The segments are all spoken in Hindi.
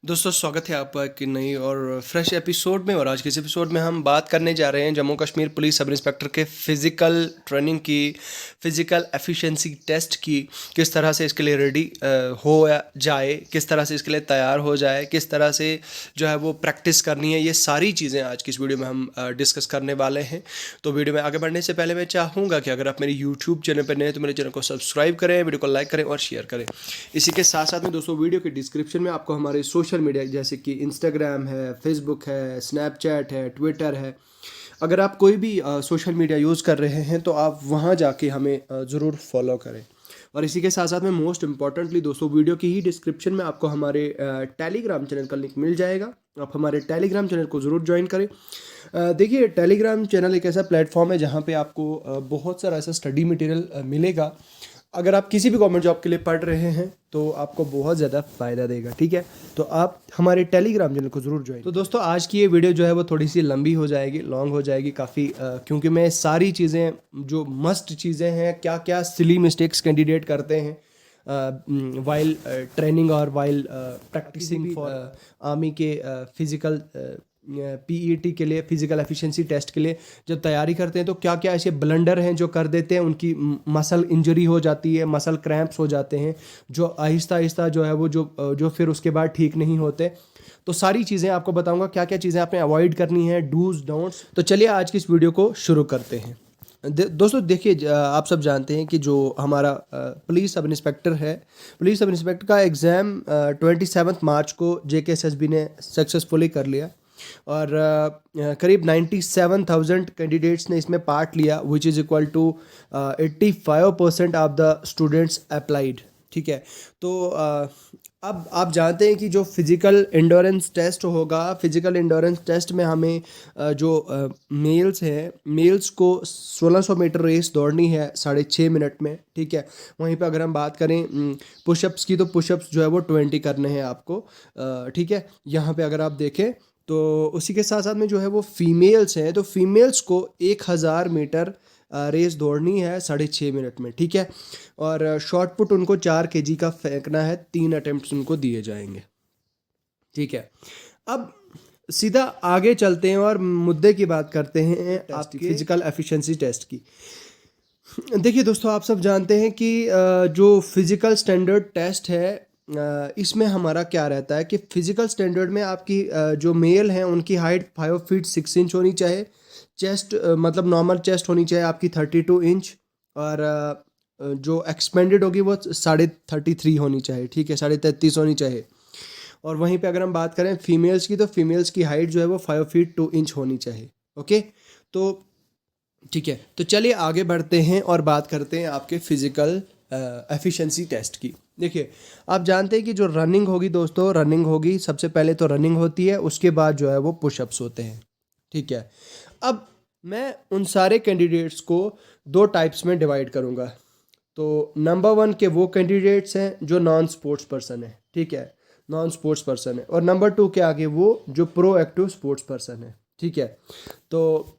दोस्तों स्वागत है आपका एक नई और फ्रेश एपिसोड में। और आज के इस एपिसोड में हम बात करने जा रहे हैं Jammu Kashmir police sub inspector के फ़िज़िकल ट्रेनिंग की, फ़िज़िकल एफिशिएंसी टेस्ट की, किस तरह से इसके लिए रेडी हो जाए, किस तरह से इसके लिए तैयार हो जाए, किस तरह से जो है वो प्रैक्टिस करनी है। ये सारी चीज़ें आज की इस वीडियो में हम डिस्कस करने वाले हैं। तो वीडियो में आगे बढ़ने से पहले मैं चाहूँगा कि अगर आप मेरे यूट्यूब चैनल पर नए हैं तो मेरे चैनल को सब्सक्राइब करें, वीडियो को लाइक करें और शेयर करें। इसी के साथ साथ में दोस्तों वीडियो के डिस्क्रिप्शन में आपको हमारे सोशल मीडिया जैसे कि इंस्टाग्राम है, फेसबुक है, स्नैपचैट है, ट्विटर है, अगर आप कोई भी सोशल मीडिया यूज़ कर रहे हैं तो आप वहाँ जाके हमें ज़रूर फॉलो करें। और इसी के साथ साथ में मोस्ट इम्पॉर्टेंटली दोस्तों वीडियो की ही डिस्क्रिप्शन में आपको हमारे टेलीग्राम चैनल का लिंक मिल जाएगा। आप हमारे टेलीग्राम चैनल को ज़रूर ज्वाइन करें। देखिए, टेलीग्राम चैनल एक ऐसा प्लेटफॉर्म है जहाँ पे आपको बहुत सारा ऐसा स्टडी मटेरियल मिलेगा। अगर आप किसी भी गवर्नमेंट जॉब के लिए पढ़ रहे हैं तो आपको बहुत ज़्यादा फ़ायदा देगा, ठीक है। तो आप हमारे टेलीग्राम चैनल को ज़रूर ज्वाइन। तो दोस्तों आज की ये वीडियो जो है वो थोड़ी सी लंबी हो जाएगी, लॉन्ग हो जाएगी काफ़ी, क्योंकि मैं सारी चीज़ें जो मस्ट चीज़ें हैं, क्या क्या सिली मिस्टेक्स कैंडिडेट करते हैं वाइल ट्रेनिंग और वाइल प्रैक्टिसिंग फॉर आर्मी के फिज़िकल पीईटी के लिए, फिज़िकल एफिशिएंसी टेस्ट के लिए जब तैयारी करते हैं तो क्या क्या ऐसे ब्लंडर हैं जो कर देते हैं, उनकी मसल इंजरी हो जाती है, मसल क्रैम्प्स हो जाते हैं, जो आहिस्ता आहिस्ता जो है वो जो फिर उसके बाद ठीक नहीं होते। तो सारी चीज़ें आपको बताऊंगा, क्या क्या चीज़ें आपने अवॉइड करनी है, डूज डोंट्स। तो चलिए आज की इस वीडियो को शुरू करते हैं। दोस्तों देखिए, आप सब जानते हैं कि जो हमारा पुलिस सब इंस्पेक्टर है, पुलिस सब इंस्पेक्टर का एग्ज़ाम 27 मार्च को JKSSB ने सक्सेसफुली कर लिया और करीब 97,000 कैंडिडेट्स ने इसमें पार्ट लिया, which is equal to 85% of the students applied, ठीक है। तो अब आप जानते हैं कि जो फिज़िकल एंडोरेंस टेस्ट होगा, फिज़िकल एंडोरेंस टेस्ट में हमें जो मेल्स हैं, मेल्स को 1600 मीटर रेस दौड़नी है 6.5 मिनट में, ठीक है। वहीं पे अगर हम बात करें पुशअप्स की, तो पुशअप्स जो है वो 20 करने हैं आपको, ठीक है। यहाँ पे अगर आप देखें तो उसी के साथ साथ में जो है वो फीमेल्स हैं, तो फीमेल्स को 1000 मीटर रेस दौड़नी है 6.5 मिनट में, ठीक है। और शॉर्ट पुट उनको 4 kg का फेंकना है, 3 अटेम्प्ट्स उनको दिए जाएंगे, ठीक है। अब सीधा आगे चलते हैं और मुद्दे की बात करते हैं आपकी फिजिकल एफिशिएंसी टेस्ट की। देखिए दोस्तों, आप सब जानते हैं कि जो फिज़िकल स्टैंडर्ड टेस्ट है, इसमें हमारा क्या रहता है कि फ़िज़िकल स्टैंडर्ड में आपकी जो मेल हैं उनकी हाइट 5 फीट 6 इंच होनी चाहिए। चेस्ट मतलब नॉर्मल चेस्ट होनी चाहिए आपकी 32 इंच। और जो एक्सपेंडेड होगी वो 33.5 होनी चाहिए, ठीक है, 33.5 होनी चाहिए। और वहीं पे अगर हम बात करें फीमेल्स की, तो फीमेल्स की हाइट जो है वो 5 फीट 2 इंच होनी चाहिए, ओके। तो ठीक है, तो चलिए आगे बढ़ते हैं और बात करते हैं आपके फिज़िकल एफिशिएंसी टेस्ट की। देखिए, आप जानते हैं कि जो रनिंग होगी दोस्तों, रनिंग होगी, सबसे पहले तो रनिंग होती है, उसके बाद जो है वो पुशअप्स होते हैं, ठीक है। अब मैं उन सारे कैंडिडेट्स को 2 टाइप्स में डिवाइड करूँगा। तो नंबर 1 के वो कैंडिडेट्स हैं जो नॉन स्पोर्ट्स पर्सन है, ठीक है, नॉन स्पोर्ट्स पर्सन है। और नंबर 2 के आगे वो जो प्रो एक्टिव स्पोर्ट्स पर्सन है, ठीक है। तो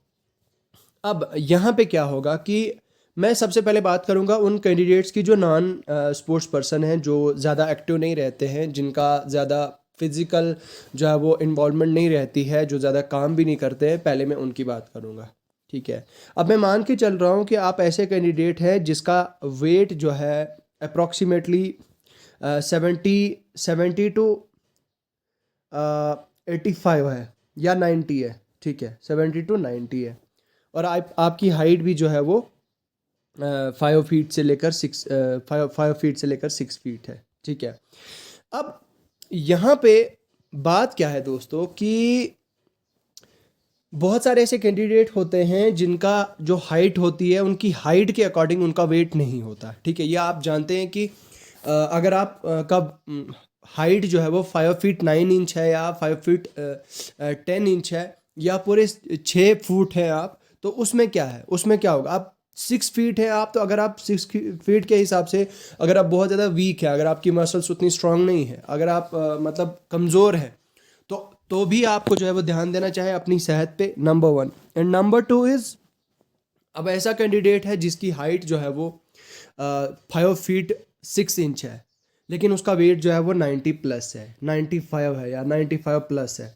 अब यहाँ पे क्या होगा कि मैं सबसे पहले बात करूँगा उन कैंडिडेट्स की जो नॉन स्पोर्ट्स पर्सन हैं, जो ज़्यादा एक्टिव नहीं रहते हैं, जिनका ज़्यादा फिज़िकल जो है वो इन्वॉल्वमेंट नहीं रहती है, जो ज़्यादा काम भी नहीं करते हैं, पहले मैं उनकी बात करूँगा, ठीक है। अब मैं मान के चल रहा हूँ कि आप ऐसे कैंडिडेट हैं जिसका वेट जो है अप्रॉक्सीमेटली 70 टू 85 है या 90 है, ठीक है, 70 टू 90 है। और आपकी हाइट भी जो है वो 5 फीट से लेकर 6 फीट है, ठीक है। अब यहाँ पे बात क्या है दोस्तों कि बहुत सारे ऐसे कैंडिडेट होते हैं जिनका जो हाइट होती है, उनकी हाइट के अकॉर्डिंग उनका वेट नहीं होता, ठीक है। ये आप जानते हैं कि अगर आप का हाइट जो है वो 5 फीट 9 इंच है या 5 फीट 10 इंच है या पूरे 6 फुट है आप, तो उसमें क्या है, उसमें क्या होगा, आप 6 फीट है आप, तो अगर आप 6 फीट के हिसाब से अगर आप बहुत ज़्यादा वीक है, अगर आपकी मसल्स उतनी स्ट्रांग नहीं है, अगर आप मतलब कमज़ोर है, तो भी आपको जो है वो ध्यान देना चाहिए अपनी सेहत पे, नंबर 1। एंड नंबर 2 इज़, अब ऐसा कैंडिडेट है जिसकी हाइट जो है वो 5 फीट 6 इंच है, लेकिन उसका वेट जो है वो 90 प्लस है, 95 है या 95 प्लस है,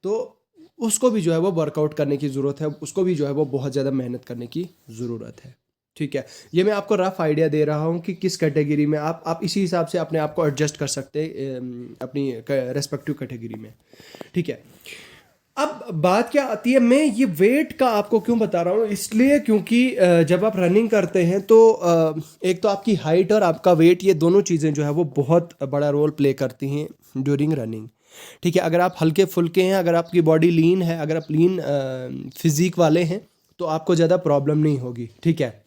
तो उसको भी जो है वो वर्कआउट करने की ज़रूरत है, उसको भी जो है वो बहुत ज़्यादा मेहनत करने की ज़रूरत है। ठीक है, ये मैं आपको रफ आइडिया दे रहा हूँ कि किस कैटेगरी में आप इसी हिसाब से अपने आप को एडजस्ट कर सकते हैं अपनी रेस्पेक्टिव कैटेगरी में। ठीक है, अब बात क्या आती है, मैं ये वेट का आपको क्यों बता रहा हूँ, इसलिए क्योंकि जब आप रनिंग करते हैं तो एक तो आपकी हाइट और आपका वेट, ये दोनों चीज़ें जो है वो बहुत बड़ा रोल प्ले करती हैं ड्यूरिंग रनिंग। ठीक है, अगर आप हल्के फुल्के हैं, अगर आपकी बॉडी लीन है, अगर आप लीन फिजिक वाले हैं, तो आपको ज़्यादा प्रॉब्लम नहीं होगी। ठीक है,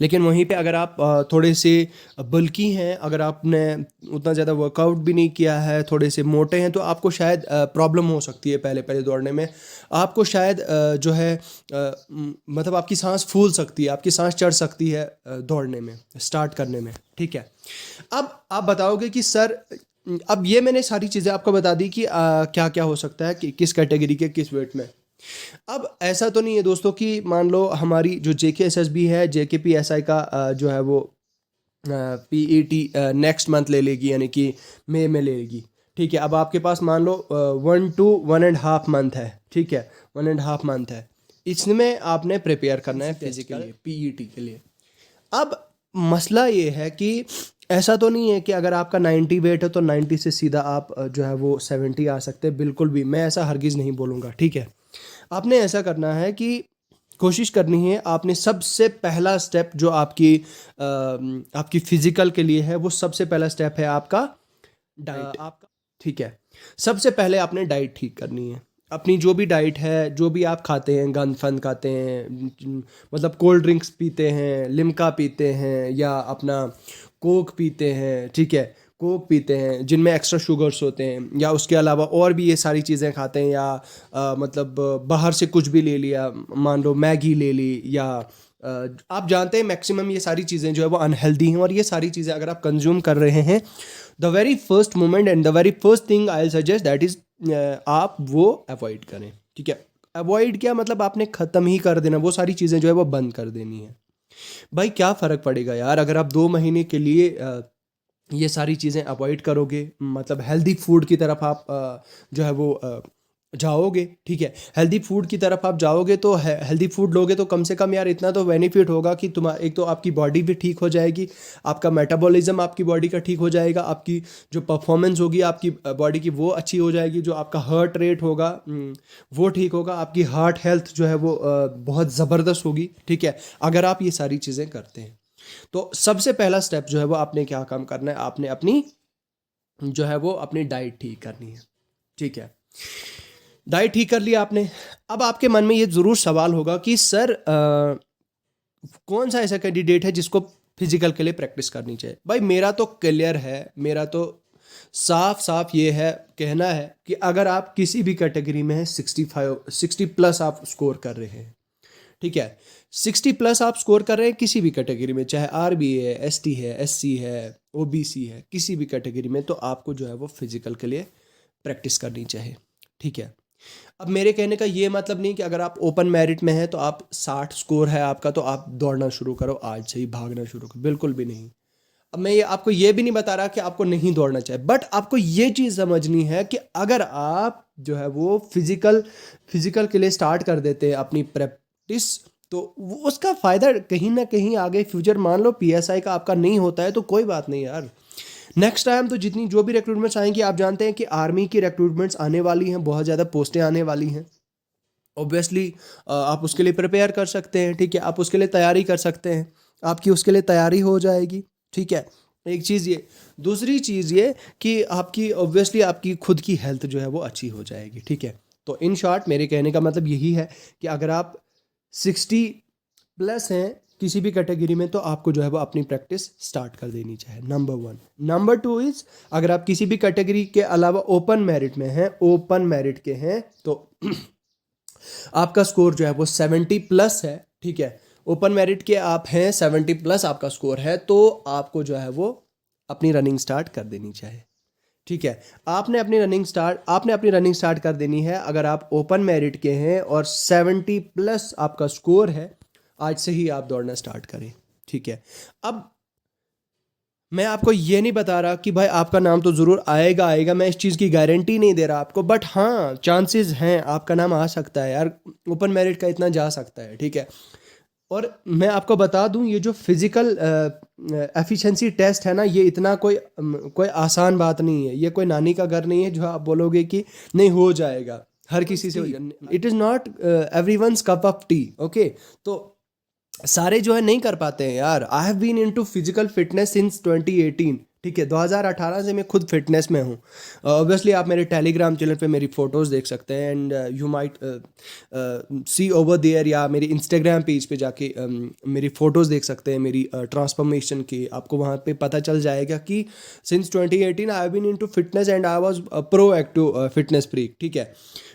लेकिन वहीं पे अगर आप थोड़े से बल्की हैं, अगर आपने उतना ज़्यादा वर्कआउट भी नहीं किया है, थोड़े से मोटे हैं, तो आपको शायद प्रॉब्लम हो सकती है पहले पहले दौड़ने में। आपको शायद जो है मतलब आपकी सांस फूल सकती है, आपकी सांस चढ़ सकती है दौड़ने में, स्टार्ट करने में। ठीक है, अब आप बताओगे कि सर, अब ये मैंने सारी चीज़ें आपको बता दी कि क्या क्या हो सकता है कि किस कैटेगरी के किस वेट में। अब ऐसा तो नहीं है दोस्तों कि मान लो हमारी जो JKSSB है, JKPSI का जो है वो PET नेक्स्ट मंथ ले लेगी, यानी कि मई में ले लेगी। ठीक है, अब आपके पास मान लो 1 to 1.5 मंथ है। ठीक है, 1.5 मंथ है, इसमें आपने प्रिपेयर करना है फिजिकल PET के लिए। अब मसला ये है कि ऐसा तो नहीं है कि अगर आपका 90 वेट है तो 90 से सीधा आप जो है वो 70 आ सकते हैं, बिल्कुल भी, मैं ऐसा हरगिज़ नहीं बोलूँगा। ठीक है, आपने ऐसा करना है कि कोशिश करनी है, आपने सबसे पहला स्टेप जो आपकी फिजिकल के लिए है, वो सबसे पहला स्टेप है आपका डाइट आपका। ठीक है, सबसे पहले आपने डाइट ठीक करनी है। अपनी जो भी डाइट है, जो भी आप खाते हैं, गंद फंद खाते हैं, मतलब कोल्ड ड्रिंक्स पीते हैं, लिम्का पीते हैं, या अपना कोक पीते हैं। ठीक है, कोक पीते हैं जिनमें एक्स्ट्रा शुगर्स होते हैं, या उसके अलावा और भी ये सारी चीज़ें खाते हैं, या मतलब बाहर से कुछ भी ले लिया, मान लो मैगी ले ली, या आप जानते हैं मैक्सिमम ये सारी चीज़ें जो है वो अनहेल्दी हैं, और ये सारी चीज़ें अगर आप कंज्यूम कर रहे हैं, the very first moment and the very first thing I suggest that is आप वो अवॉइड करें। ठीक है, अवॉइड क्या मतलब, आपने ख़त्म ही कर देना, वो सारी चीज़ें जो है वो बंद कर देनी है। भाई क्या फ़र्क पड़ेगा यार, अगर आप 2 महीने के लिए ये सारी चीज़ें अवॉइड करोगे, मतलब हेल्दी फूड की तरफ आप जो है वो जाओगे। ठीक है, हेल्दी फूड की तरफ आप जाओगे, तो हेल्दी फूड लोगे तो कम से कम यार इतना तो बेनिफिट होगा कि एक तो आपकी बॉडी भी ठीक हो जाएगी, आपका मेटाबॉलिज्म आपकी बॉडी का ठीक हो जाएगा, आपकी जो परफॉर्मेंस होगी आपकी बॉडी की वो अच्छी हो जाएगी, जो आपका हार्ट रेट होगा वो ठीक होगा, आपकी हार्ट हेल्थ जो है वो बहुत ज़बरदस्त होगी। ठीक है, अगर आप ये सारी चीज़ें करते हैं, तो सबसे पहला स्टेप जो है वो आपने क्या काम करना है, आपने अपनी जो है वो अपनी डाइट ठीक करनी है। ठीक है, डाइट ठीक कर लिया आपने। अब आपके मन में ये ज़रूर सवाल होगा कि सर कौन सा ऐसा कैंडिडेट है जिसको फिजिकल के लिए प्रैक्टिस करनी चाहिए। भाई मेरा तो क्लियर है, मेरा तो साफ साफ ये है, कहना है कि अगर आप किसी भी कैटेगरी में हैं, 60 प्लस आप स्कोर कर रहे हैं। ठीक है, 60 प्लस आप स्कोर कर रहे हैं किसी भी कैटेगरी में, चाहे RBA है, ST है, SC है, OBC है, किसी भी कैटेगरी में, तो आपको जो है वो फिजिकल के लिए प्रैक्टिस करनी चाहिए। ठीक है, अब मेरे कहने का ये मतलब नहीं कि अगर आप ओपन मेरिट में हैं तो आप 60 स्कोर है आपका तो आप दौड़ना शुरू करो, आज से ही भागना शुरू करो, बिल्कुल भी नहीं। अब मैं ये आपको ये भी नहीं बता रहा कि आपको नहीं दौड़ना चाहिए, बट आपको ये चीज़ समझनी है कि अगर आप जो है वो फिजिकल के लिए स्टार्ट कर देते हैं अपनी प्रैक्टिस, तो वो उसका फ़ायदा कहीं ना कहीं आगे फ्यूचर, मान लो PSI का आपका नहीं होता है तो कोई बात नहीं यार, नेक्स्ट टाइम तो जितनी जो भी रिक्रूटमेंट्स आएंगी, आप जानते हैं कि आर्मी की रिक्रूटमेंट्स आने वाली हैं, बहुत ज़्यादा पोस्टें आने वाली हैं। ऑब्वियसली आप उसके लिए प्रिपेयर कर सकते हैं। ठीक है, आप उसके लिए तैयारी कर सकते हैं, आपकी उसके लिए तैयारी हो जाएगी। ठीक है, एक चीज़ ये, दूसरी चीज़ ये कि आपकी ऑब्वियसली आपकी खुद की हेल्थ जो है वो अच्छी हो जाएगी। ठीक है, तो इन शॉर्ट मेरे कहने का मतलब यही है कि अगर आप 60 प्लस हैं किसी भी कैटेगरी में, तो आपको जो है वो अपनी प्रैक्टिस स्टार्ट कर देनी चाहिए, नंबर 1। नंबर 2 इज़, अगर आप किसी भी कैटेगरी के अलावा ओपन मेरिट में हैं, ओपन मेरिट के हैं, तो आपका स्कोर जो है वो 70 प्लस है। ठीक है, ओपन मेरिट के आप हैं, 70 प्लस आपका स्कोर है, तो आपको जो है वो अपनी रनिंग स्टार्ट कर देनी चाहिए। ठीक है, आपने अपनी रनिंग स्टार्ट कर देनी है अगर आप ओपन मेरिट के हैं और 70 प्लस आपका स्कोर है, आज से ही आप दौड़ना स्टार्ट करें। ठीक है, अब मैं आपको ये नहीं बता रहा कि भाई आपका नाम तो ज़रूर आएगा आएगा, मैं इस चीज़ की गारंटी नहीं दे रहा आपको, बट हाँ चांसेस हैं आपका नाम आ सकता है यार, ओपन मेरिट का इतना जा सकता है, ठीक है। और मैं आपको बता दूं ये जो फिज़िकल एफिशिएंसी टेस्ट है ना, ये इतना कोई आसान बात नहीं है, ये कोई नानी का घर नहीं है जो आप बोलोगे कि नहीं हो जाएगा, हर किसी से हो जाएगा। It is not everyone's cup of tea, okay. तो सारे जो है नहीं कर पाते हैं यार। I have been into physical fitness since 2018, ठीक है, 2018 से मैं खुद फिटनेस में हूँ। ऑब्वियसली आप मेरे टेलीग्राम चैनल पे मेरी फ़ोटोज़ देख सकते हैं, and you might see over there, या मेरी इंस्टाग्राम पेज पे जाके मेरी फ़ोटोज़ देख सकते हैं मेरी ट्रांसफॉर्मेशन की। आपको वहाँ पे पता चल जाएगा कि since 2018 I have been into fitness and I was proactive fitness freak, ठीक है।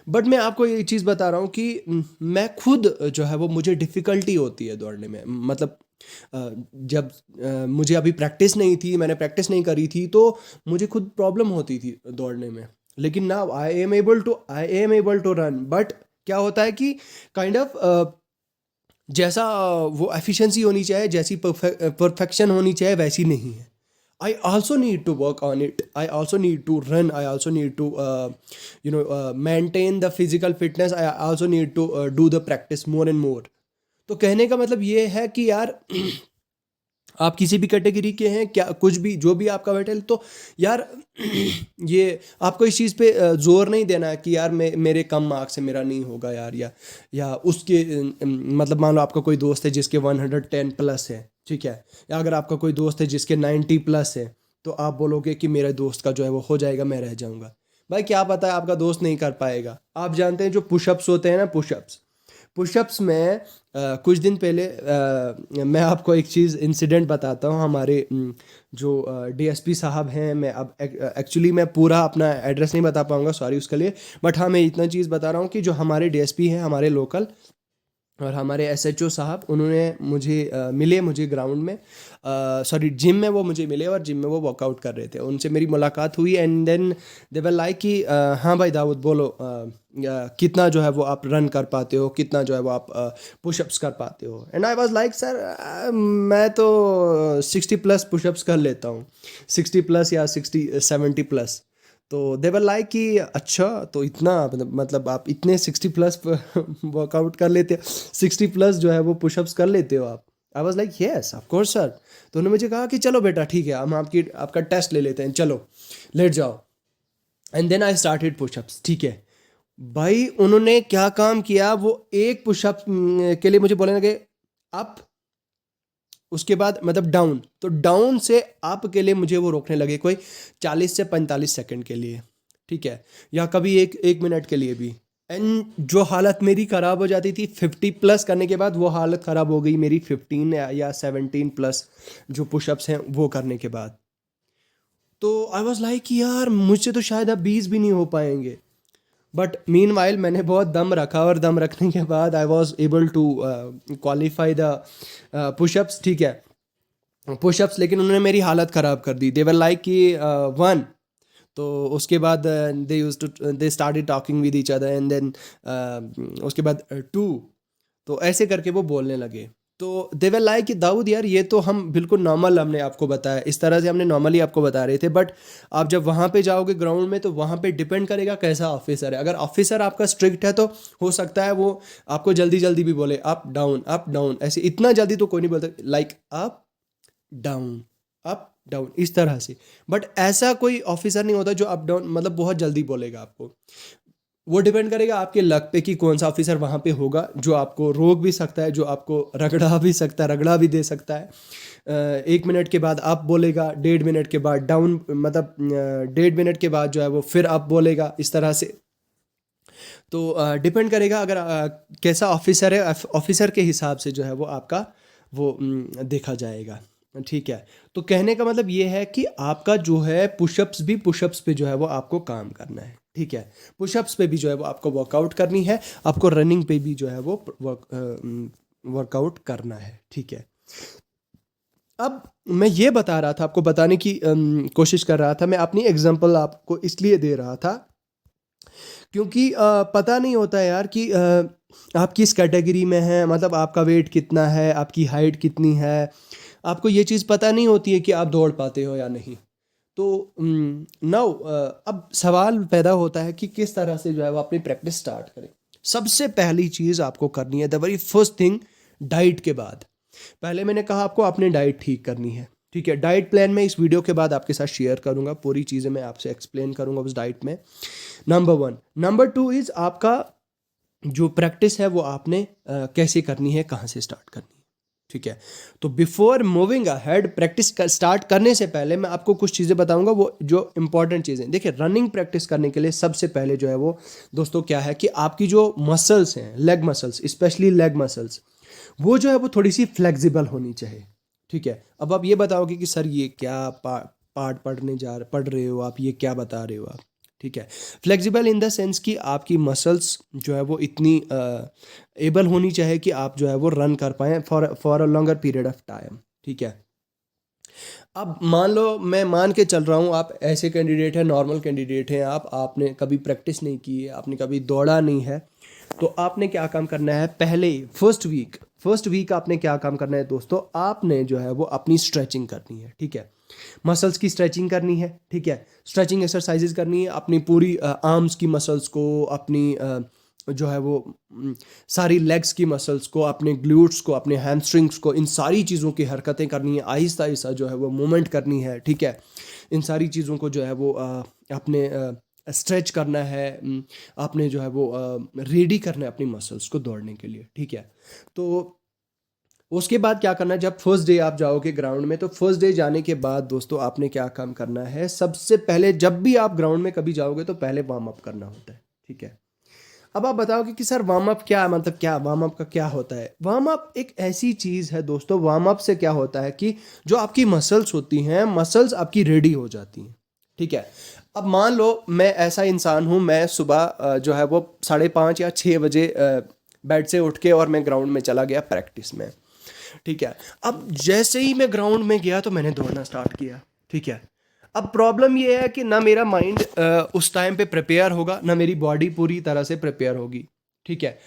बट मैं आपको ये चीज़ बता रहा हूँ कि मैं खुद जो है वो मुझे डिफ़िकल्टी होती है दौड़ने में, मतलब जब मुझे अभी प्रैक्टिस नहीं थी, मैंने प्रैक्टिस नहीं करी थी, तो मुझे खुद प्रॉब्लम होती थी दौड़ने में। लेकिन now I am able to run, but क्या होता है कि काइंड ऑफ जैसा वो एफिशिएंसी होनी चाहिए, जैसी परफेक्शन होनी चाहिए, वैसी नहीं है। I also need to work on it. I also need to run. I also need to, maintain the physical fitness. I also need to do the practice more and more. तो कहने का मतलब ये है कि यार आप किसी भी कैटेगरी के हैं क्या, कुछ भी जो भी आपका वेट है, तो यार ये आपको इस चीज़ पे जोर नहीं देना है कि यार मेरे कम मार्क्स से मेरा नहीं होगा यार, या उसके मतलब मान लो आपका कोई दोस्त है जिसके 110 प्लस है, ठीक है, या अगर आपका कोई दोस्त है जिसके 90 प्लस है, तो आप बोलोगे कि मेरे दोस्त का जो है वो हो जाएगा, मैं रह जाऊंगा। भाई क्या पता है आपका दोस्त नहीं कर पाएगा। आप जानते हैं जो पुशअप्स होते हैं ना, पुशअप्स में कुछ दिन पहले मैं आपको एक चीज़ इंसिडेंट बताता हूँ। हमारे जो डीएसपी साहब हैं, मैं अब एक्चुअली मैं पूरा अपना एड्रेस नहीं बता पाऊँगा, सॉरी उसके लिए, बट हाँ मैं इतना चीज़ बता रहा हूँ कि जो हमारे डीएसपी हैं हमारे लोकल, और हमारे एसएचओ साहब, उन्होंने मिले मुझे ग्राउंड में, सॉरी जिम में वो मुझे मिले, और जिम में वो वर्कआउट कर रहे थे, उनसे मेरी मुलाकात हुई, and then they were like कि हाँ भाई दाऊद बोलो, कितना जो है वो आप रन कर पाते हो, कितना जो है वो आप पुशअप्स कर पाते हो। And I was like sir मैं तो 60 प्लस पुशअप्स कर लेता हूँ, 60 प्लस या 60-70 प्लस। तो दे वर लाइक कि अच्छा तो इतना मतलब आप इतने 60 प्लस वर्कआउट कर लेते हो, 60 प्लस जो है वो पुशअप्स कर लेते हो आप। I was like yes of course sir. तो उन्होंने मुझे कहा कि चलो बेटा ठीक है, हम आपका टेस्ट ले लेते हैं, चलो लेट जाओ। And then I started pushups, ठीक है। भाई उन्होंने क्या काम किया, वो एक पुशअप के लिए मुझे बोलने लगे अप, उसके बाद मतलब डाउन, तो डाउन से अप के लिए मुझे वो रोकने लगे कोई 40 से 45 सेकंड के लिए, ठीक है, या कभी एक मिनट के लिए भी। एंड जो हालत मेरी ख़राब हो जाती थी 50 प्लस करने के बाद, वो हालत ख़राब हो गई मेरी 15 या 17 प्लस जो पुशअप्स हैं वो करने के बाद। तो आई वॉज लाइक यार मुझसे तो शायद अब 20 भी नहीं हो पाएंगे। बट मीन वाइल मैंने बहुत दम रखा, और दम रखने के बाद I was able to qualify the pushups, ठीक है, पुशअप्स। लेकिन उन्होंने मेरी हालत ख़राब कर दी। दे वर लाइक कि 1, तो उसके बाद they started talking with each other, and then उसके बाद 2, तो ऐसे करके वो बोलने लगे। तो दे वर लाइक कि दाऊद यार ये तो हम बिल्कुल नॉर्मल हमने आपको बताया, इस तरह से हमने नॉर्मली आपको बता रहे थे, बट आप जब वहाँ पे जाओगे ग्राउंड में, तो वहाँ पे डिपेंड करेगा कैसा ऑफिसर है। अगर ऑफिसर आपका स्ट्रिक्ट है तो हो सकता है वो आपको जल्दी जल्दी भी बोले अप डाउन, ऐसे इतना जल्दी तो कोई नहीं बोलता, लाइक अप डाउन इस तरह से। बट ऐसा कोई ऑफिसर नहीं होता जो अप डाउन मतलब बहुत जल्दी बोलेगा आपको। वो डिपेंड करेगा आपके लक पे कि कौन सा ऑफिसर वहाँ पे होगा जो आपको रोक भी सकता है, जो आपको रगड़ा भी सकता है, रगड़ा भी दे सकता है। 1 मिनट के बाद अप बोलेगा, 1.5 मिनट के बाद डाउन, मतलब 1.5 मिनट के बाद जो है वो फिर अप बोलेगा, इस तरह से। तो डिपेंड करेगा अगर कैसा ऑफिसर है, ऑफिसर के हिसाब से जो है वो आपका वो देखा जाएगा, ठीक है। तो कहने का मतलब ये है कि आपका जो है पुशअप्स पे जो है वो आपको काम करना है, ठीक है। पुशअप्स पे भी जो है वो आपको वर्कआउट करनी है, आपको रनिंग पे भी जो है वो वर्कआउट करना है, ठीक है। अब मैं ये बता रहा था, आपको बताने की कोशिश कर रहा था, मैं अपनी एग्जांपल आपको इसलिए दे रहा था क्योंकि पता नहीं होता है यार कि आप किस कैटेगरी में हैं, मतलब आपका वेट कितना है, आपकी हाइट कितनी है, आपको ये चीज़ पता नहीं होती है कि आप दौड़ पाते हो या नहीं। तो नाउ अब सवाल पैदा होता है कि किस तरह से जो है वो अपनी प्रैक्टिस स्टार्ट करें। सबसे पहली चीज़ आपको करनी है, the very first thing, diet के बाद पहले मैंने कहा आपको अपनी डाइट ठीक करनी है। ठीक है, डाइट प्लान मैं इस वीडियो के बाद आपके साथ शेयर करूंगा, पूरी चीज़ें मैं आपसे एक्सप्लेन करूंगा उस डाइट में। नंबर 1। नंबर 2 इज़ आपका जो प्रैक्टिस है वो आपने कैसे करनी है, कहाँ से स्टार्ट करनी है। ठीक है, तो before moving ahead, practice start करने से पहले मैं आपको कुछ चीज़ें बताऊंगा, वो जो इंपॉर्टेंट चीज़ें। देखिए, रनिंग प्रैक्टिस करने के लिए सबसे पहले जो है वो दोस्तों क्या है कि आपकी जो मसल्स हैं, leg muscles, specially leg muscles, वो जो है वो थोड़ी सी फ्लेक्सिबल होनी चाहिए। ठीक है, अब आप ये बताओगे कि सर ये क्या पार्ट पढ़ रहे हो आप, ये क्या बता रहे हो आप। ठीक है, फ्लेक्सिबल इन द सेंस कि आपकी मसल्स जो है वो इतनी एबल होनी चाहिए कि आप जो है वो रन कर पाएँ for a longer period of time. ठीक है, अब मान लो, मैं मान के चल रहा हूँ आप ऐसे कैंडिडेट हैं, नॉर्मल कैंडिडेट हैं, आपने कभी प्रैक्टिस नहीं की है, आपने कभी दौड़ा नहीं है, तो आपने क्या काम करना है, पहले फर्स्ट वीक आपने क्या काम करना है दोस्तों, आपने जो है वो अपनी स्ट्रेचिंग करनी है। ठीक है, मसल्स की स्ट्रेचिंग करनी है। ठीक है, स्ट्रेचिंग एक्सरसाइजेज करनी है, अपनी पूरी आर्म्स की मसल्स को, अपनी जो है वो सारी लेग्स की मसल्स को, अपने ग्लूट्स को, अपने हैमस्ट्रिंग्स को, इन सारी चीज़ों की हरकतें करनी है, आहिस्ता आहिस्ता जो है वो मूवमेंट करनी है। ठीक है, इन सारी चीज़ों को जो है वो अपने स्ट्रेच करना है, आपने जो है वो रेडी करना है अपनी मसल्स को दौड़ने के लिए। ठीक है, तो उसके बाद क्या करना है, जब फर्स्ट डे आप जाओगे ग्राउंड में, तो फर्स्ट डे जाने के बाद दोस्तों आपने क्या काम करना है, सबसे पहले जब भी आप ग्राउंड में कभी जाओगे तो पहले वार्म अप करना होता है। ठीक है, अब आप बताओगे कि सर वार्म अप क्या, मतलब क्या वार्म अप का क्या होता है। वार्म अप एक ऐसी चीज़ है दोस्तों, वार्म अप से क्या होता है कि जो आपकी मसल्स होती हैं, मसल्स आपकी रेडी हो जाती हैं। ठीक है, अब मान लो मैं ऐसा इंसान हूँ, मैं सुबह जो है वो 5:30 या 6 बजे बेड से उठ के और मैं ग्राउंड में चला गया प्रैक्टिस में। ठीक है, अब जैसे ही मैं ग्राउंड में गया तो मैंने दौड़ना स्टार्ट किया। ठीक है, अब प्रॉब्लम ये है कि ना मेरा माइंड उस टाइम पे प्रिपेयर होगा, ना मेरी बॉडी पूरी तरह से प्रिपेयर होगी। ठीक है,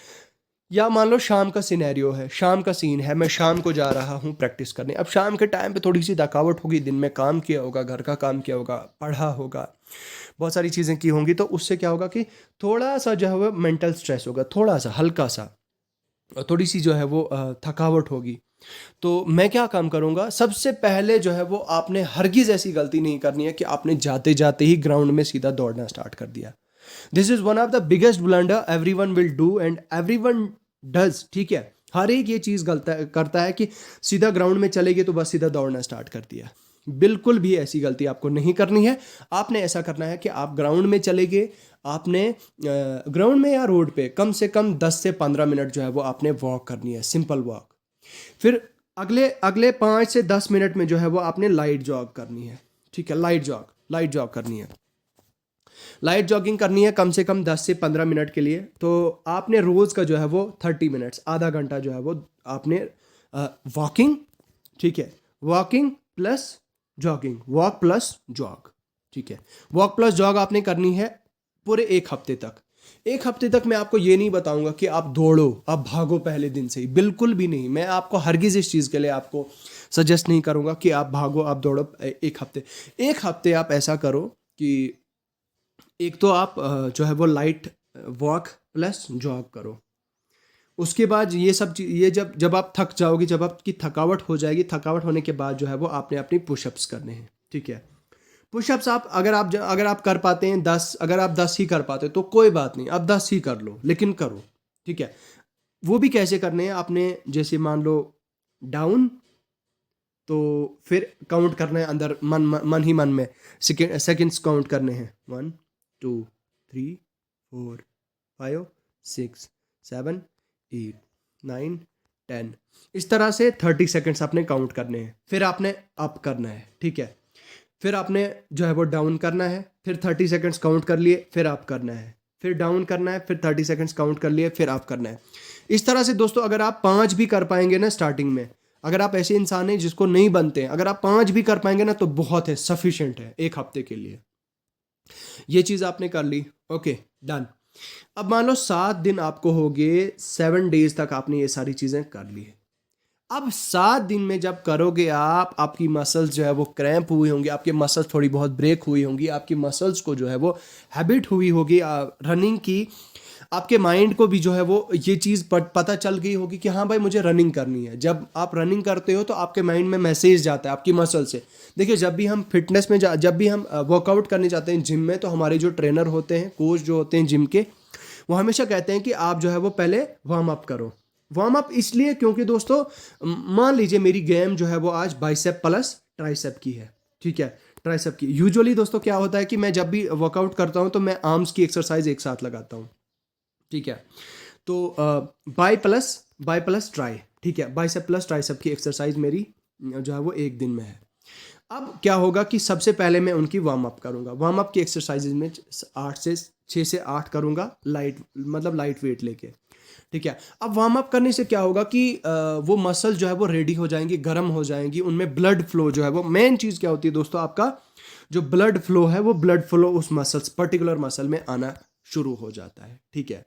या मान लो शाम का सिनेरियो है, शाम का सीन है, मैं शाम को जा रहा हूँ प्रैक्टिस करने। अब शाम के टाइम पे थोड़ी सी थकावट होगी, दिन में काम किया होगा, घर का काम किया होगा, पढ़ा होगा, बहुत सारी चीज़ें की होंगी, तो उससे क्या होगा कि थोड़ा सा जो है वो मेंटल स्ट्रेस होगा, थोड़ा सा हल्का सा, थोड़ी सी जो है वो थकावट होगी। तो मैं क्या काम करूँगा, सबसे पहले जो है वो आपने हरगिज़ ऐसी गलती नहीं करनी है कि आपने जाते जाते ही ग्राउंड में सीधा दौड़ना स्टार्ट कर दिया। This is one of the biggest blunder everyone will do and everyone does. ठीक है, हर एक ये चीज़ गलत करता है कि सीधा ग्राउंड में चले गए तो बस सीधा दौड़ना स्टार्ट कर दिया। बिल्कुल भी ऐसी गलती आपको नहीं करनी है। आपने ऐसा करना है कि आप ग्राउंड में चले गए, आपने ग्राउंड में या रोड पे कम से कम 10 से 15 मिनट जो है वो आपने वॉक करनी है, सिंपल वॉक। फिर अगले अगले 5 से 10 मिनट में जो है वो आपने लाइट जॉग करनी है। ठीक है, लाइट जॉग करनी है, लाइट जॉगिंग करनी है कम से कम 10 से 15 मिनट के लिए। तो आपने रोज़ का जो है वो 30 मिनट्स, आधा घंटा जो है वो आपने वॉकिंग, ठीक है, walking plus jogging, walk plus jog. ठीक है, वॉक प्लस जॉग आपने करनी है पूरे 1 हफ्ते तक। 1 हफ्ते तक मैं आपको ये नहीं बताऊंगा कि आप दौड़ो, आप भागो पहले दिन से ही, बिल्कुल भी नहीं। मैं आपको हरगिज़ इस चीज़ के लिए आपको सजेस्ट नहीं करूंगा कि आप भागो, आप दौड़ो 1 हफ्ते। 1 हफ्ते आप ऐसा करो कि एक तो आप जो है वो लाइट वॉक प्लस जॉग करो। उसके बाद ये सब चीज, ये जब जब आप थक जाओगे, जब आपकी थकावट हो जाएगी, थकावट होने के बाद जो है वो आपने अपनी पुशअप्स करने हैं। ठीक है, पुशअप्स आप अगर आप कर पाते हैं 10, अगर आप 10 ही कर पाते हो तो कोई बात नहीं, आप 10 ही कर लो, लेकिन करो। ठीक है, वो भी कैसे करने हैं, आपने जैसे मान लो डाउन, तो फिर काउंट करना है अंदर, मन ही मन में सेकेंड्स काउंट करने हैं, 1 2 3 4 5 6 7 8 9 10, इस तरह से 30 सेकेंड्स आपने काउंट करने हैं। फिर आपने अप करना है। ठीक है, फिर आपने जो है वो डाउन करना है, फिर 30 सेकेंड्स काउंट कर लिए, फिर अप करना है, फिर डाउन करना है, फिर 30 सेकेंड्स काउंट कर लिए, फिर अप करना है। इस तरह से दोस्तों अगर आप 5 भी कर पाएंगे ना स्टार्टिंग में, अगर आप ऐसे इंसान हैं जिसको नहीं बनते हैं, अगर आप 5 भी कर पाएंगे ना तो बहुत है, सफिशिएंट है 1 हफ्ते के लिए। ये चीज़ आपने कर ली, ओके, डन। अब मान लो 7 दिन आपको हो गए, 7 डेज तक आपने ये सारी चीज़ें कर ली है। अब 7 दिन में जब करोगे आप, आपकी मसल्स जो है वो क्रैम्प हुई होंगी, आपके मसल्स थोड़ी बहुत ब्रेक हुई होंगी, आपकी मसल्स को जो है वो हैबिट हुई होगी रनिंग की, आपके माइंड को भी जो है वो ये चीज़ पता चल गई होगी कि हाँ भाई मुझे रनिंग करनी है। जब आप रनिंग करते हो तो आपके माइंड में मैसेज जाता है आपकी मसल से। देखिए जब भी हम फिटनेस में जब भी हम वर्कआउट करने जाते हैं जिम में, तो हमारे जो ट्रेनर होते हैं, कोच जो होते हैं जिम के, वो हमेशा कहते हैं कि आप जो है वो पहले वार्म अप करो। वार्म अप इसलिए क्योंकि दोस्तों मान लीजिए मेरी गेम जो है वो आज बाइसेप प्लस ट्राइसेप की है, ठीक है, ट्राइसेप की। यूजुअली दोस्तों क्या होता है कि मैं जब भी वर्कआउट करता हूँ तो मैं आर्म्स की एक्सरसाइज एक साथ लगाता हूँ, ठीक है। तो बाई प्लस ट्राई, ठीक है, बाइसेप प्लस ट्राइसेप की एक्सरसाइज मेरी जो है वो एक दिन में है। अब क्या होगा कि सबसे पहले मैं उनकी वार्म अप करूँगा। वार्म अप की एक्सरसाइजेज में 6 से 8 करूँगा, लाइट वेट लेके, ठीक है। अब वार्म अप करने से क्या होगा कि वो मसल जो है वो रेडी हो जाएंगी, गर्म हो जाएंगी, उनमें ब्लड फ्लो जो है वो, मेन चीज़ क्या होती है दोस्तों, आपका जो ब्लड फ्लो है वो ब्लड फ्लो उस मसल्स पर्टिकुलर मसल में आना शुरू हो जाता है, ठीक है।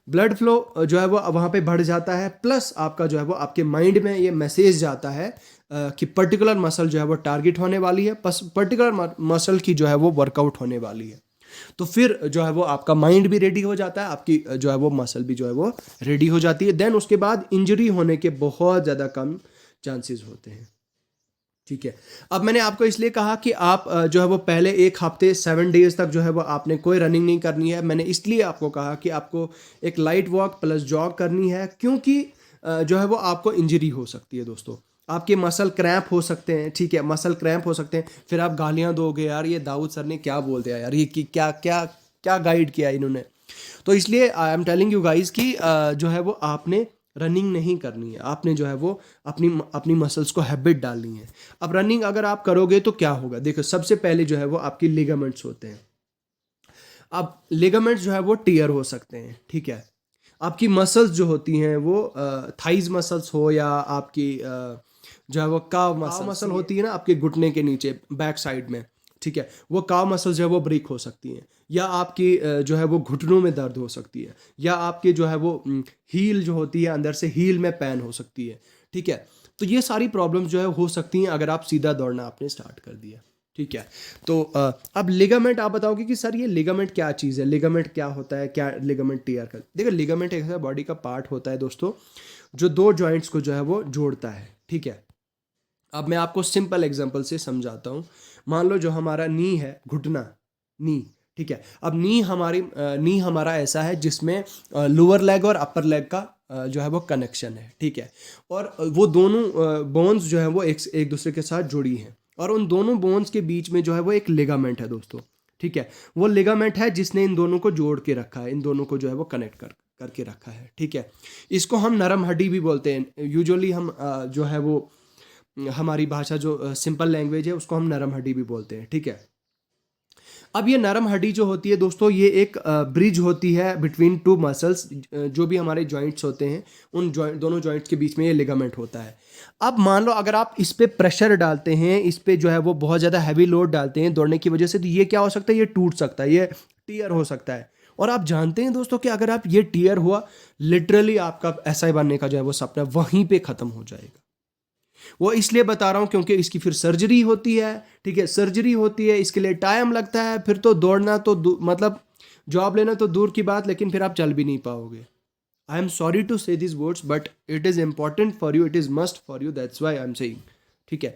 ब्लड फ्लो जो है वो वहाँ पे बढ़ जाता है, प्लस आपका जो है वो आपके माइंड में ये मैसेज जाता है कि पर्टिकुलर मसल जो है वो टारगेट होने वाली है, पर्टिकुलर मसल की जो है वो वर्कआउट होने वाली है। तो फिर जो है वो आपका माइंड भी रेडी हो जाता है, आपकी जो है वो मसल भी जो है वो रेडी हो जाती है। देन उसके बाद इंजरी होने के बहुत ज़्यादा कम चांसेस होते हैं, ठीक है। अब मैंने आपको इसलिए कहा कि आप जो है वो पहले एक हफ्ते 7 डेज तक जो है वो आपने कोई रनिंग नहीं करनी है। मैंने इसलिए आपको कहा कि आपको एक लाइट वॉक प्लस जॉग करनी है, क्योंकि जो है वो आपको इंजरी हो सकती है दोस्तों, आपके मसल क्रैम्प हो सकते हैं, ठीक है, मसल क्रैम्प हो सकते हैं। फिर आप गालियाँ दोगे, यार ये दाऊद सर ने क्या बोल दिया यार, ये कि क्या क्या क्या गाइड किया इन्होंने। तो इसलिए I am telling you guys कि जो है वो आपने रनिंग नहीं करनी है, आपने जो है वो अपनी अपनी मसल्स को हैबिट डालनी है। अब रनिंग अगर आप करोगे तो क्या होगा, देखो सबसे पहले जो है वो आपकी लिगामेंट्स होते हैं। अब लिगामेंट्स जो है वो टीयर हो सकते हैं, ठीक है। आपकी मसल्स जो होती हैं वो थाइज मसल्स हो या आपकी जो है वो काव मसल होती है ना आपके घुटने के नीचे बैक साइड में, ठीक है, वो काव मसल्स जो है वो ब्रेक हो सकती हैं, या आपकी जो है वो घुटनों में दर्द हो सकती है, या आपके जो है वो हील जो होती है अंदर से हील में पेन हो सकती है, ठीक है। तो ये सारी प्रॉब्लम्स जो है हो सकती हैं अगर आप सीधा दौड़ना आपने स्टार्ट कर दिया, ठीक है। तो अब लिगामेंट आप बताओगे कि सर ये लिगामेंट क्या चीज़ है, लिगामेंट क्या होता है, क्या लिगामेंट टीयर कर। देखो लिगामेंट एक ऐसा बॉडी का पार्ट होता है दोस्तों जो दो जॉइंट्स को जो है वो जोड़ता है, ठीक है। अब मैं आपको सिंपल एग्जांपल से समझाता हूँ। मान लो जो हमारा नी है, घुटना, नी, ठीक है। अब नी हमारा ऐसा है जिसमें लोअर लेग और अपर लेग का जो है वो कनेक्शन है, ठीक है। और वो दोनों बोन्स जो है वो एक दूसरे के साथ जुड़ी हैं, और उन दोनों बोन्स के बीच में जो है वो एक लिगामेंट है दोस्तों, ठीक है। वो लिगामेंट है जिसने इन दोनों को जोड़ के रखा है, इन दोनों को जो है वो कनेक्ट करके रखा है, ठीक है। इसको हम नरम हड्डी भी बोलते हैं। यूजुअली हम जो है वो हमारी भाषा जो सिंपल लैंग्वेज है उसको हम नरम हड्डी भी बोलते हैं, ठीक है। अब ये नरम हड्डी जो होती है दोस्तों, ये एक ब्रिज होती है बिटवीन टू मसल्स। जो भी हमारे जॉइंट्स होते हैं उन दोनों जॉइंट्स के बीच में ये लिगामेंट होता है। अब मान लो अगर आप इस पे प्रेशर डालते हैं, इस पे जो है वो बहुत ज़्यादा हैवी लोड डालते हैं दौड़ने की वजह से, तो ये क्या हो सकता है, ये टूट सकता है, ये टीयर हो सकता है। और आप जानते हैं दोस्तों कि अगर आप ये टीयर हुआ, लिटरली आपका एसआई बनने का जो है वो सपना वहीं पे ख़त्म हो जाएगा। वो इसलिए बता रहा हूँ क्योंकि इसकी फिर सर्जरी होती है, ठीक है, सर्जरी होती है, इसके लिए टाइम लगता है, फिर तो दौड़ना तो मतलब जॉब लेना तो दूर की बात, लेकिन फिर आप चल भी नहीं पाओगे। आई एम सॉरी टू से this words but it is important for you, it is must for you, that's why I am saying, ठीक है।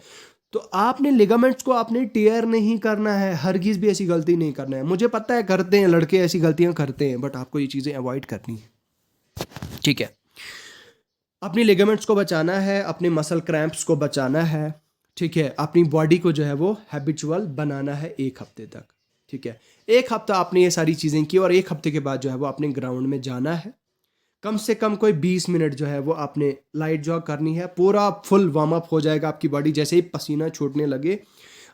तो आपने लिगामेंट्स को आपने टीयर नहीं करना है, हरगिज़ भी ऐसी गलती नहीं करना है। मुझे पता है करते हैं लड़के, ऐसी गलतियां करते हैं, बट आपको ये चीज़ें अवॉइड करनी है, ठीक है। अपनी लिगामेंट्स को बचाना है, अपने मसल क्रैम्प्स को बचाना है, ठीक है। अपनी बॉडी को जो है वो हैबिचुअल बनाना है 1 हफ्ते तक, ठीक है। 1 हफ्ता आपने ये सारी चीज़ें की और 1 हफ्ते के बाद जो है वो अपने ग्राउंड में जाना है। कम से कम कोई 20 मिनट जो है वो आपने लाइट जॉग करनी है। पूरा फुल वार्म अप हो जाएगा आपकी बॉडी, जैसे ही पसीना छूटने लगे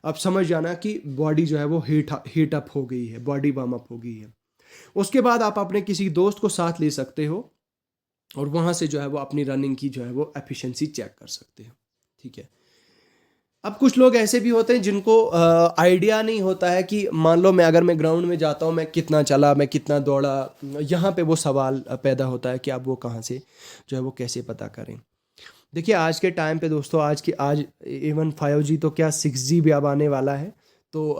अब समझ जाना कि बॉडी जो है वो हीट अप हो गई है, बॉडी वार्म अप हो गई है। उसके बाद आप अपने किसी दोस्त को साथ ले सकते हो और वहाँ से जो है वो अपनी रनिंग की जो है वो एफिशिएंसी चेक कर सकते हो, ठीक है। अब कुछ लोग ऐसे भी होते हैं जिनको आइडिया नहीं होता है कि मान लो मैं ग्राउंड में जाता हूँ, मैं कितना चला, मैं कितना दौड़ा, यहाँ पे वो सवाल पैदा होता है कि अब वो कहाँ से जो है वो कैसे पता करें। देखिए आज के टाइम पे दोस्तों, आज इवन 5G तो क्या 6G भी अब आने वाला है। तो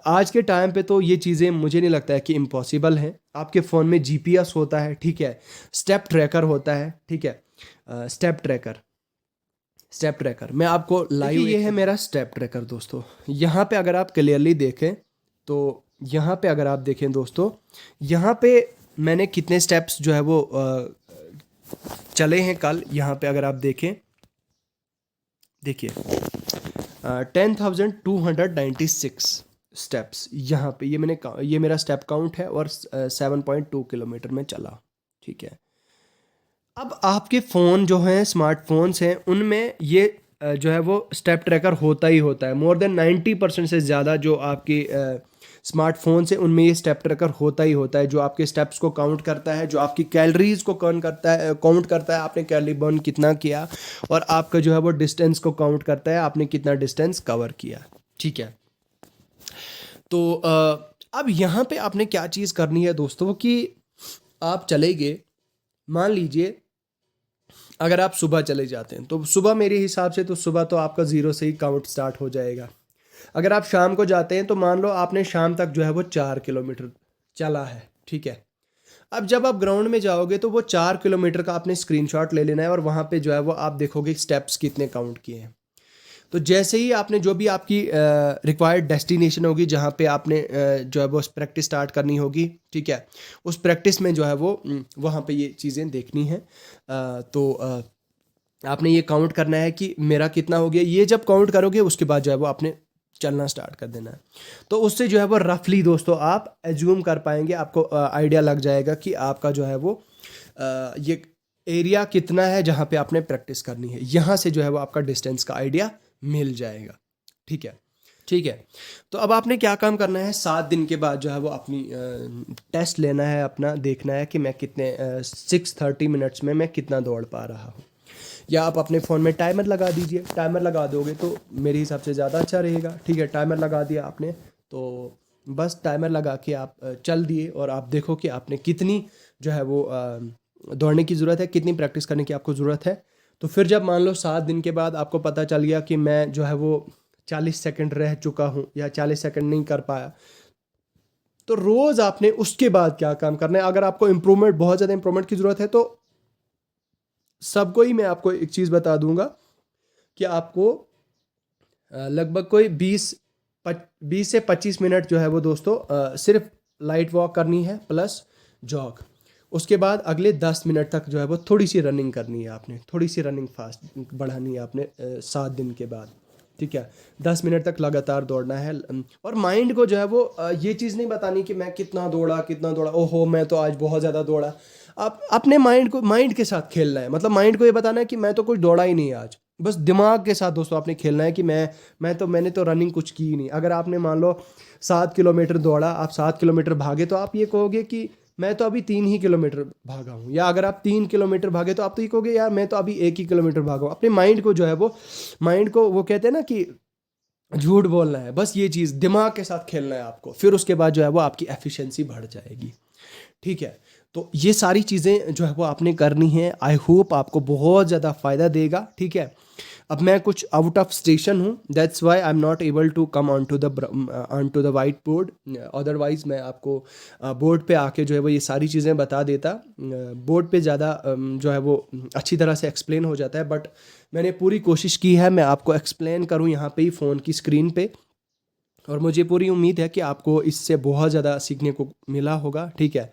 आज के टाइम पे तो ये चीज़ें मुझे नहीं लगता है कि इम्पॉसिबल हैं। आपके फ़ोन में जीपीएस होता है, ठीक है, स्टेप ट्रैकर होता है, ठीक है, स्टेप ट्रैकर मैं आपको लाइव, ये है मेरा स्टेप ट्रैकर दोस्तों। यहाँ पे अगर आप क्लियरली देखें तो यहाँ पे अगर आप देखें दोस्तों, यहाँ पे मैंने कितने स्टेप्स जो है वो चले हैं कल। यहाँ पे अगर आप देखें, देखिए 10,296 स्टेप्स यहाँ पे, ये मेरा स्टेप काउंट है और 7.2 किलोमीटर में चला, ठीक है। अब आपके फ़ोन जो हैं, स्मार्टफोन्स हैं, उनमें ये जो है वो स्टेप ट्रैकर होता ही होता है। मोर देन 90% से ज़्यादा जो आपके स्मार्टफोन्स हैं उनमें ये स्टेप ट्रैकर होता ही होता है, जो आपके स्टेप्स को काउंट करता है, जो आपकी कैलोरीज़ को काउंट करता है आपने कैलोरी बर्न कितना किया, और आपका जो है वो डिस्टेंस को काउंट करता है आपने कितना डिस्टेंस कवर किया, ठीक है। तो अब यहाँ पे आपने क्या चीज़ करनी है दोस्तों कि आप चले गए, मान लीजिए अगर आप सुबह चले जाते हैं तो सुबह, मेरे हिसाब से तो सुबह तो आपका ज़ीरो से ही काउंट स्टार्ट हो जाएगा। अगर आप शाम को जाते हैं तो मान लो आपने शाम तक जो है वो 4 किलोमीटर चला है, ठीक है। अब जब आप ग्राउंड में जाओगे तो वो 4 किलोमीटर का आपने स्क्रीनशॉट ले लेना है और वहाँ पे जो है वो आप देखोगे स्टेप्स कितने काउंट किए हैं। तो जैसे ही आपने जो भी आपकी रिक्वायर्ड डेस्टिनेशन होगी जहाँ पे आपने जो है वो प्रैक्टिस स्टार्ट करनी होगी, ठीक है, उस प्रैक्टिस में जो है वो वहाँ पे ये चीज़ें देखनी है। तो आपने ये काउंट करना है कि मेरा कितना हो गया। ये जब काउंट करोगे उसके बाद जो है वो आपने चलना स्टार्ट कर देना है। तो उससे जो है वो रफली दोस्तों आप एज्यूम कर पाएंगे, आपको आइडिया लग जाएगा कि आपका जो है वो ये एरिया कितना है जहाँ पे आपने प्रैक्टिस करनी है। यहाँ से जो है वो आपका डिस्टेंस का आइडिया मिल जाएगा, ठीक है, ठीक है। तो अब आपने क्या काम करना है, 7 दिन के बाद जो है वो अपनी टेस्ट लेना है, अपना देखना है कि मैं कितने 6:30 मिनट्स में मैं कितना दौड़ पा रहा हूँ। या आप अपने फ़ोन में टाइमर लगा दीजिए, टाइमर लगा दोगे तो मेरे हिसाब से ज़्यादा अच्छा रहेगा, ठीक है। टाइमर लगा दिया आपने तो बस टाइमर लगा के आप चल दिए और आप देखो कि आपने कितनी जो है वो दौड़ने की ज़रूरत है, कितनी प्रैक्टिस करने की आपको ज़रूरत है। तो फिर जब मान लो 7 दिन के बाद आपको पता चल गया कि मैं जो है वो 40 सेकंड रह चुका हूँ या 40 सेकंड नहीं कर पाया, तो रोज़ आपने उसके बाद क्या काम करना है। अगर आपको इम्प्रूवमेंट, बहुत ज़्यादा इम्प्रूवमेंट की ज़रूरत है तो सबको ही मैं आपको एक चीज़ बता दूंगा कि आपको लगभग कोई 20 से 25 मिनट जो है वो दोस्तों सिर्फ लाइट वॉक करनी है प्लस जॉग। उसके बाद अगले 10 मिनट तक जो है वो थोड़ी सी रनिंग करनी है आपने, थोड़ी सी रनिंग फास्ट बढ़ानी है आपने 7 दिन के बाद, ठीक है। 10 मिनट तक लगातार दौड़ना है और माइंड को जो है वो ये चीज़ नहीं बतानी कि मैं कितना दौड़ा, ओहो मैं तो आज बहुत ज़्यादा दौड़ा। आप अपने माइंड के साथ खेलना है, मतलब माइंड को ये बताना है कि मैं तो कुछ दौड़ा ही नहीं आज। बस दिमाग के साथ दोस्तों आपने खेलना है कि मैंने तो रनिंग कुछ की ही नहीं। अगर आपने मान लो 7 किलोमीटर दौड़ा, आप 7 किलोमीटर भागे, तो आप ये कहोगे कि मैं तो अभी 3 ही किलोमीटर भागा हूँ। या अगर आप 3 किलोमीटर भागे तो आप तो ये कहोगे यार मैं तो अभी 1 ही किलोमीटर भागा हूँ। अपने माइंड को जो है वो, माइंड को वो कहते हैं ना कि झूठ बोलना है, बस ये चीज़ दिमाग के साथ खेलना है आपको। फिर उसके बाद जो है वो आपकी एफिशिएंसी बढ़ जाएगी, ठीक है। तो ये सारी चीज़ें जो है वो आपने करनी है। आई होप आपको बहुत ज़्यादा फ़ायदा देगा, ठीक है। अब मैं कुछ आउट ऑफ स्टेशन हूँ, that's why I am not able to come on to the whiteboard. Otherwise मैं आपको बोर्ड पे आके जो है वो ये सारी चीज़ें बता देता। बोर्ड पे ज़्यादा जो है वो अच्छी तरह से एक्सप्लेन हो जाता है, बट मैंने पूरी कोशिश की है मैं आपको एक्सप्लेन करूँ यहाँ पे ही फ़ोन की स्क्रीन पे, और मुझे पूरी उम्मीद है कि आपको इससे बहुत ज़्यादा सीखने को मिला होगा, ठीक है।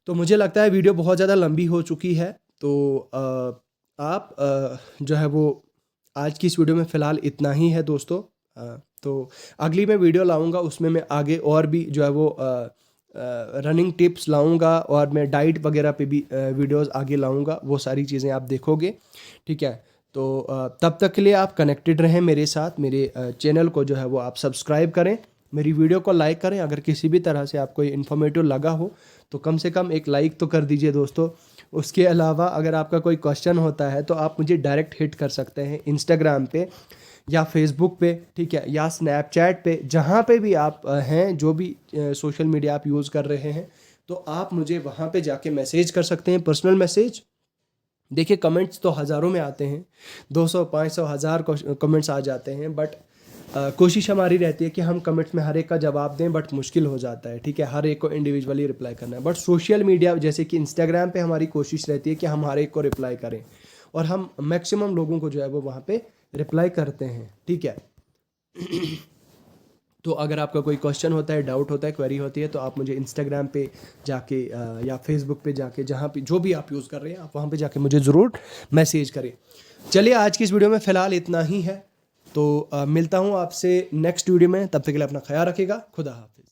तो मुझे लगता है वीडियो बहुत ज़्यादा लंबी हो चुकी है, तो आप जो है वो आज की इस वीडियो में फ़िलहाल इतना ही है दोस्तों। तो अगली मैं वीडियो लाऊंगा, उसमें मैं आगे और भी जो है वो रनिंग टिप्स लाऊंगा और मैं डाइट वगैरह पे भी वीडियोस आगे लाऊंगा। वो सारी चीज़ें आप देखोगे, ठीक है। तो तब तक के लिए आप कनेक्टेड रहें मेरे साथ। मेरे चैनल को जो है वो आप सब्सक्राइब करें, मेरी वीडियो को लाइक करें। अगर किसी भी तरह से आपको इन्फॉर्मेटिव लगा हो तो कम से कम एक लाइक तो कर दीजिए दोस्तों। उसके अलावा अगर आपका कोई क्वेश्चन होता है तो आप मुझे डायरेक्ट हिट कर सकते हैं इंस्टाग्राम पे या फेसबुक पे, ठीक है, या स्नैपचैट पे, जहाँ पे भी आप हैं, जो भी सोशल मीडिया आप यूज़ कर रहे हैं, तो आप मुझे वहाँ पे जाके मैसेज कर सकते हैं, पर्सनल मैसेज, देखिए कमेंट्स तो हज़ारों में आते हैं, 200 500 हज़ार कमेंट्स आ जाते हैं, बट कोशिश हमारी रहती है कि हम कमेंट्स में हर एक का जवाब दें, बट मुश्किल हो जाता है, ठीक है, हर एक को इंडिविजुअली रिप्लाई करना है। बट सोशल मीडिया जैसे कि इंस्टाग्राम पे हमारी कोशिश रहती है कि हम हर एक को रिप्लाई करें, और हम मैक्सिमम लोगों को जो है वो वहाँ पे रिप्लाई करते हैं, ठीक है। तो अगर आपका कोई क्वेश्चन होता है, डाउट होता है, क्वेरी होती है, तो आप मुझे इंस्टाग्राम पे जाके या फेसबुक पे जाके, जहाँ पे जो भी आप यूज़ कर रहे हैं, आप वहाँ पे जाके मुझे ज़रूर मैसेज करें। चलिए आज की इस वीडियो में फ़िलहाल इतना ही है, तो मिलता हूँ आपसे नेक्स्ट वीडियो में। तब तक के लिए अपना ख्याल रखिएगा। खुदा हाफिज़।